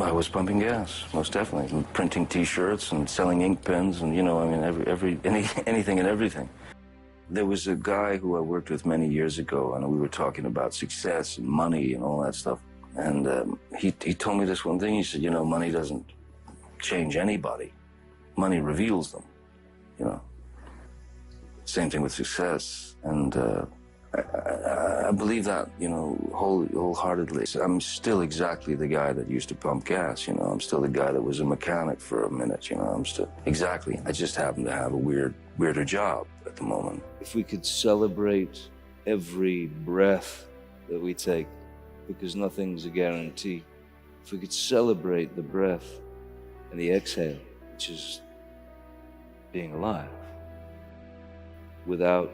I was pumping gas, most definitely, and printing T-shirts and selling ink pens, and I mean, anything and everything. There was a guy who I worked with many years ago, and we were talking about success and money and all that stuff. And he told me this one thing. He said, money doesn't change anybody. Money reveals them. Same thing with success, and I believe that, wholeheartedly. I'm still exactly the guy that used to pump gas, I'm still the guy that was a mechanic for a minute, I'm still, exactly. I just happen to have a weirder job at the moment. If we could celebrate every breath that we take, because nothing's a guarantee. If we could celebrate the breath and the exhale, which is being alive, without,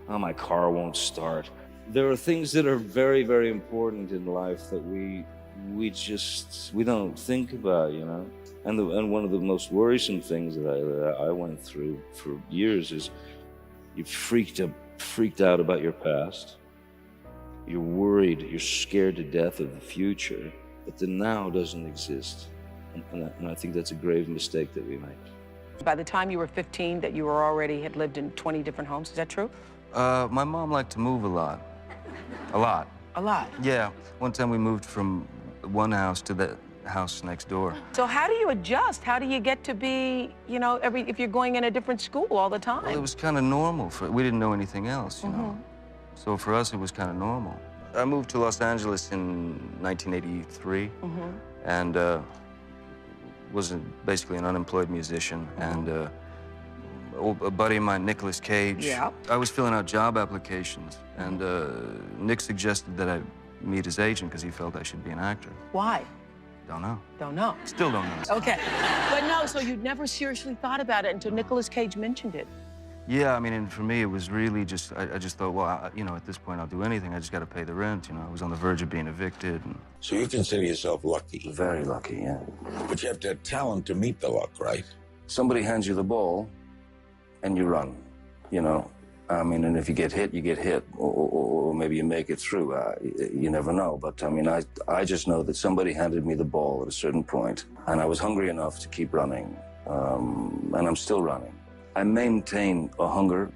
oh, my car won't start. There are things that are very, very important in life that we don't think about, And one of the most worrisome things that I went through for years is you're freaked out about your past. You're worried, you're scared to death of the future, but the now doesn't exist. And I think that's a grave mistake that we make. By the time you were 15, that you had lived in 20 different homes, is that true? My mom liked to move a lot. A lot. A lot? Yeah. One time we moved from one house to the house next door. So how do you adjust? How do you get to be, if you're going in a different school all the time? Well, it was kind of normal. We didn't know anything else, you know. So for us, it was kind of normal. I moved to Los Angeles in 1983, and was basically an unemployed musician, and a buddy of mine, Nicolas Cage. Yeah. I was filling out job applications, and Nick suggested that I meet his agent because he felt I should be an actor. Why? Don't know. Don't know. Still don't know. Okay. But no, so you'd never seriously thought about it until Nicolas Cage mentioned it. Yeah, I mean, and for me, it was really just, I just thought, well, at this point, I'll do anything. I just got to pay the rent, I was on the verge of being evicted. And... So you consider yourself lucky? Very lucky, yeah. But you have to have talent to meet the luck, right? Somebody hands you the ball, and you run, I mean, and if you get hit, you get hit. Or maybe you make it through. You never know. But, I mean, I just know that somebody handed me the ball at a certain point, and I was hungry enough to keep running, and I'm still running. I maintain a hunger,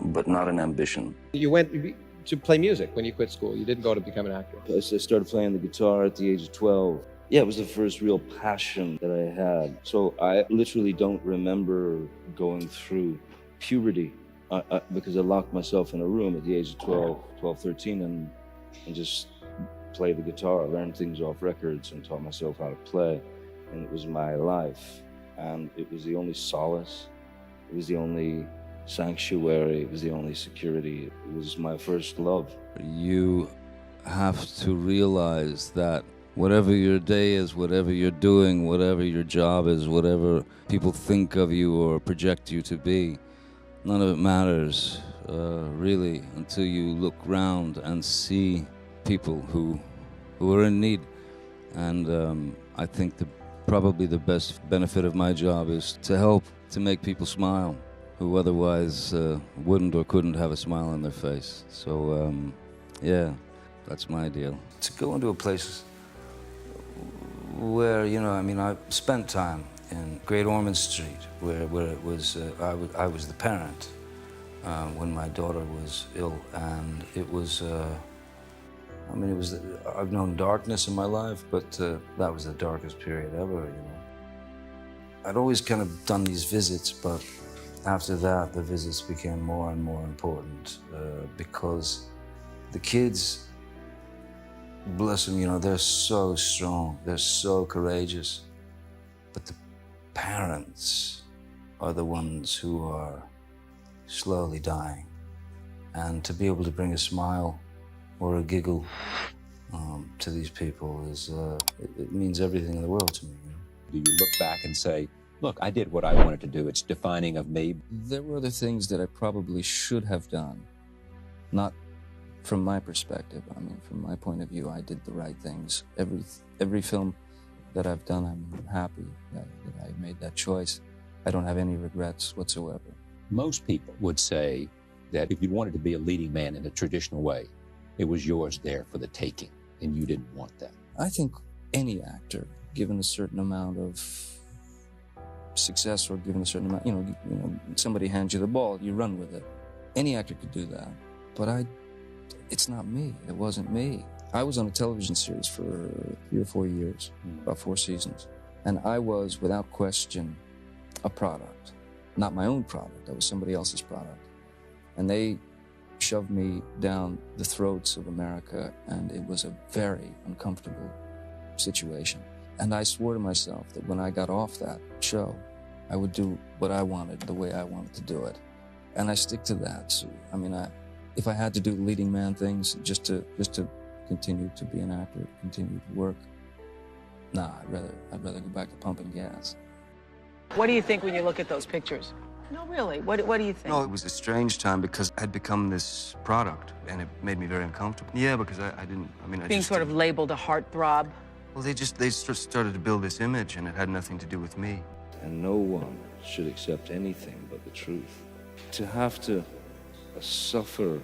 but not an ambition. You went to play music when you quit school. You didn't go to become an actor. I started playing the guitar at the age of 12. Yeah, it was the first real passion that I had. So I literally don't remember going through puberty because I locked myself in a room at the age of 12, 13, and just played the guitar, learned things off records, and taught myself how to play. And it was my life. And it was the only solace. It was the only sanctuary. It was the only security. It was my first love. You have to realize that whatever your day is, whatever you're doing, whatever your job is, whatever people think of you or project you to be, none of it matters, really, until you look around and see people who are in need. And I think probably the best benefit of my job is to help to make people smile who otherwise wouldn't or couldn't have a smile on their face. So, yeah, that's my deal. To go into a place where, I spent time in Great Ormond Street, where it was, I was the parent when my daughter was ill, and it was, I've known darkness in my life, but that was the darkest period ever, I'd always kind of done these visits, but after that, the visits became more and more important because the kids, bless them, they're so strong, they're so courageous, but the parents are the ones who are slowly dying. And to be able to bring a smile or a giggle to these people is, it means everything in the world to me. Do you look back and say, look, I did what I wanted to do. It's defining of me. There were other things that I probably should have done. Not from my perspective. From my point of view, I did the right things. Every film that I've done, I'm happy that I made that choice. I don't have any regrets whatsoever. Most people would say that if you wanted to be a leading man in a traditional way, it was yours there for the taking, and you didn't want that. I think any actor, given a certain amount of success or given a certain amount, somebody hands you the ball, you run with it. Any actor could do that, but it's not me. It wasn't me. I was on a television series for 3 or 4 years, about 4 seasons, and I was, without question, a product. Not my own product, I was somebody else's product. And they shoved me down the throats of America, and it was a very uncomfortable situation. And I swore to myself that when I got off that show, I would do what I wanted, the way I wanted to do it. And I stick to that. So, I mean, if I had to do leading man things just to continue to be an actor, continue to work, nah, I'd rather go back to pumping gas. What do you think when you look at those pictures? No, really. What do you think? No, it was a strange time because I'd become this product, and it made me very uncomfortable. Yeah, because I didn't. I mean, Being sort of labeled a heartthrob. Well, they started to build this image, and it had nothing to do with me. And no one should accept anything but the truth. To have to suffer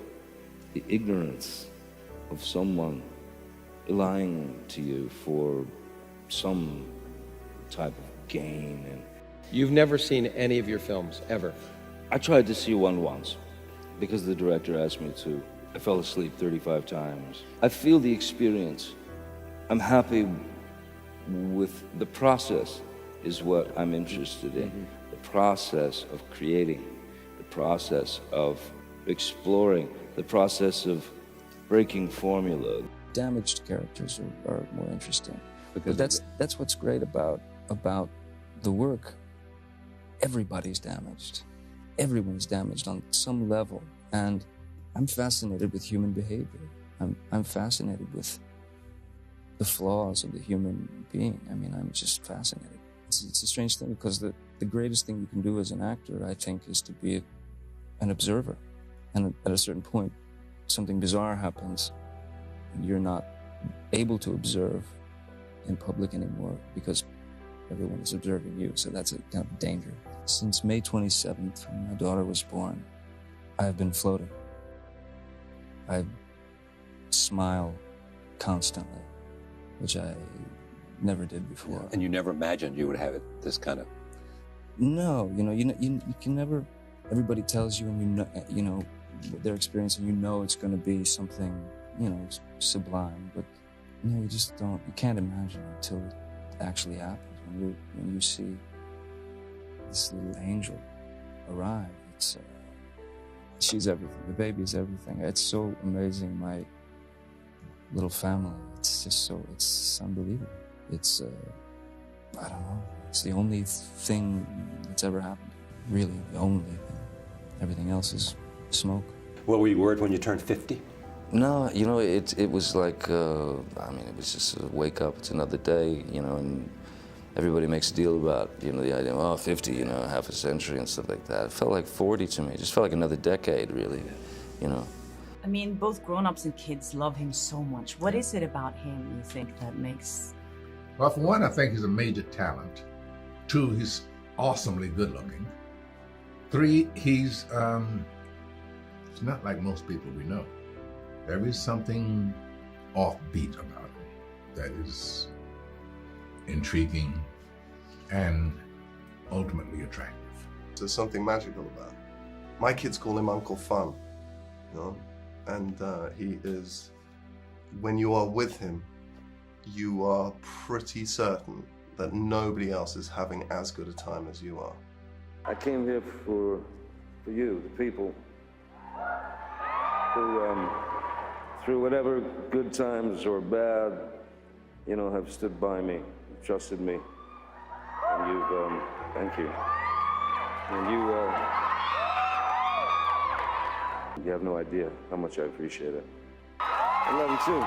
the ignorance of someone lying to you for some type of gain. And You've never seen any of your films, ever? I tried to see one once because the director asked me to. I fell asleep 35 times. I feel the experience. I'm happy with the process is what I'm interested in. The process of creating, the process of exploring, the process of breaking formula. Damaged characters are more interesting. Because that's what's great about the work. Everybody's damaged. Everyone's damaged on some level. And I'm fascinated with human behavior. I'm fascinated with the flaws of the human being. I mean, I'm just fascinated. It's a strange thing because the greatest thing you can do as an actor, I think, is to be an observer. And at a certain point, something bizarre happens, and you're not able to observe in public anymore because everyone is observing you. So that's a kind of danger. Since May 27th, when my daughter was born, I've been floating. I smile constantly, which I never did before. And you never imagined you would have it this kind of... No, you can never. Everybody tells you, and you know what they're experiencing. You know it's going to be something, sublime. But no, you just don't. You can't imagine it until it actually happens. When you see this little angel arrive, she's everything. The baby's everything. It's so amazing. My little family. It's unbelievable. It's I don't know. It's the only thing that's ever happened. Really, the only thing. Everything else is smoke. What were you worried when you turned 50? No, it was like, it was just a wake up. It's another day, and everybody makes a deal about, the idea of, 50, half a century and stuff like that. It felt like 40 to me. It just felt like another decade, really, I mean, both grown-ups and kids love him so much. What is it about him, you think, that makes... Well, for one, I think he's a major talent. 2, he's awesomely good-looking. 3, he's not like most people we know. There is something offbeat about him that is intriguing and ultimately attractive. There's something magical about him. My kids call him Uncle Fun, and he is, when you are with him, you are pretty certain that nobody else is having as good a time as you are. I came here for you, the people, who, through whatever good times or bad, have stood by me, trusted me, and you've, thank you. And you have no idea how much I appreciate it. I love you too.